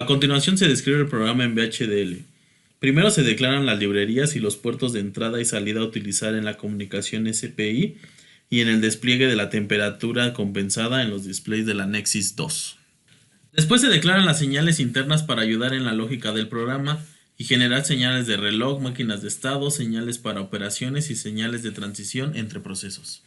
A continuación se describe el programa en VHDL. Primero se declaran las librerías y los puertos de entrada y salida a utilizar en la comunicación SPI y en el despliegue de la temperatura compensada en los displays de la Nexus 2. Después se declaran las señales internas para ayudar en la lógica del programa y generar señales de reloj, máquinas de estado, señales para operaciones y señales de transición entre procesos.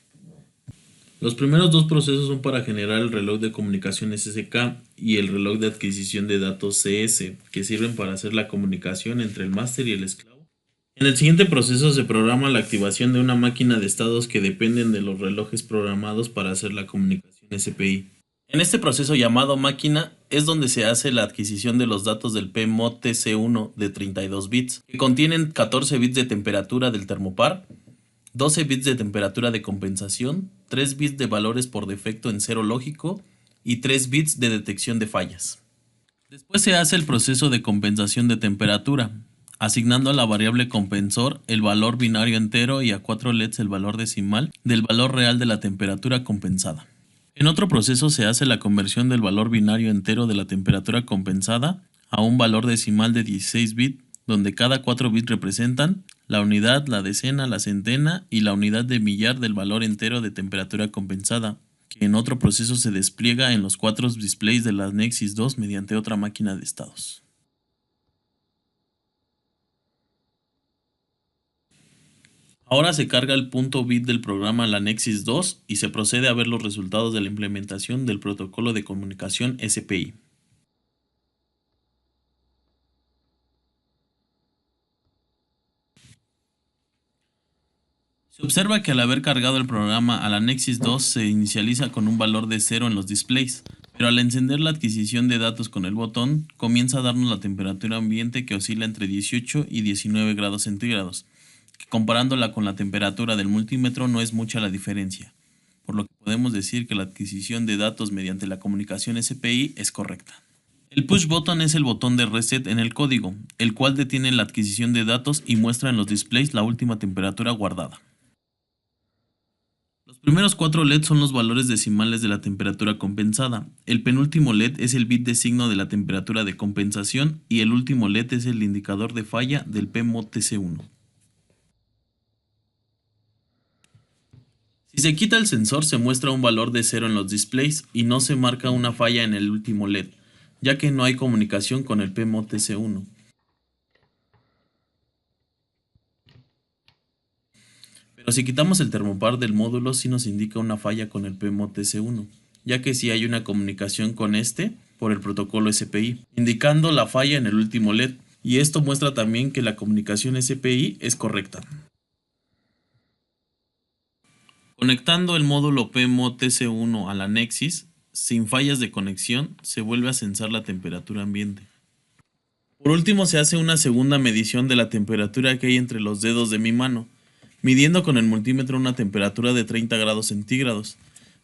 Los primeros dos procesos son para generar el reloj de comunicación SSK y el reloj de adquisición de datos CS, que sirven para hacer la comunicación entre el máster y el esclavo. En el siguiente proceso se programa la activación de una máquina de estados que dependen de los relojes programados para hacer la comunicación SPI. En este proceso llamado máquina es donde se hace la adquisición de los datos del PMOD TC1 de 32 bits, que contienen 14 bits de temperatura del termopar, 12 bits de temperatura de compensación, 3 bits de valores por defecto en cero lógico y 3 bits de detección de fallas. Después se hace el proceso de compensación de temperatura, asignando a la variable compensor el valor binario entero y a 4 LEDs el valor decimal del valor real de la temperatura compensada. En otro proceso se hace la conversión del valor binario entero de la temperatura compensada a un valor decimal de 16 bits, donde cada 4 bits representan la unidad, la decena, la centena y la unidad de millar del valor entero de temperatura compensada, que en otro proceso se despliega en los 4 displays de la Nexus 2 mediante otra máquina de estados. Ahora se carga el punto bit del programa a la Nexus 2 y se procede a ver los resultados de la implementación del protocolo de comunicación SPI. Se observa que al haber cargado el programa a la Nexus 2 se inicializa con un valor de 0 en los displays, pero al encender la adquisición de datos con el botón, comienza a darnos la temperatura ambiente que oscila entre 18 y 19 grados centígrados, que comparándola con la temperatura del multímetro no es mucha la diferencia, por lo que podemos decir que la adquisición de datos mediante la comunicación SPI es correcta. El push button es el botón de reset en el código, el cual detiene la adquisición de datos y muestra en los displays la última temperatura guardada. Los primeros 4 LEDs son los valores decimales de la temperatura compensada, el penúltimo LED es el bit de signo de la temperatura de compensación y el último LED es el indicador de falla del PMOD TC1. Si se quita el sensor se muestra un valor de 0 en los displays y no se marca una falla en el último LED, ya que no hay comunicación con el PMOD TC1. Pero si quitamos el termopar del módulo sí nos indica una falla con el PMOD TC1, ya que sí hay una comunicación con este por el protocolo SPI, indicando la falla en el último LED, y esto muestra también que la comunicación SPI es correcta. Conectando el módulo PMOD TC1 a la Nexus, sin fallas de conexión, se vuelve a censar la temperatura ambiente. Por último se hace una segunda medición de la temperatura que hay entre los dedos de mi mano, midiendo con el multímetro una temperatura de 30 grados centígrados,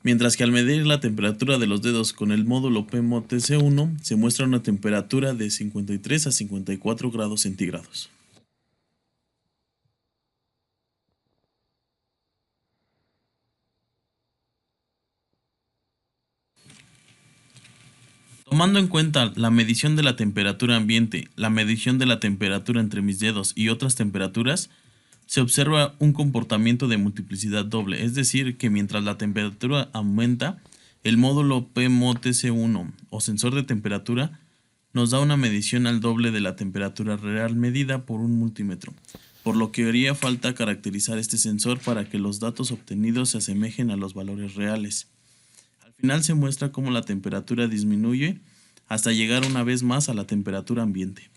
mientras que al medir la temperatura de los dedos con el módulo PMOD TC1 se muestra una temperatura de 53 a 54 grados centígrados. Tomando en cuenta la medición de la temperatura ambiente, la medición de la temperatura entre mis dedos y otras temperaturas, se observa un comportamiento de multiplicidad doble, es decir, que mientras la temperatura aumenta, el módulo PMOD TC1 o sensor de temperatura nos da una medición al doble de la temperatura real medida por un multímetro, por lo que haría falta caracterizar este sensor para que los datos obtenidos se asemejen a los valores reales. Al final se muestra cómo la temperatura disminuye hasta llegar una vez más a la temperatura ambiente.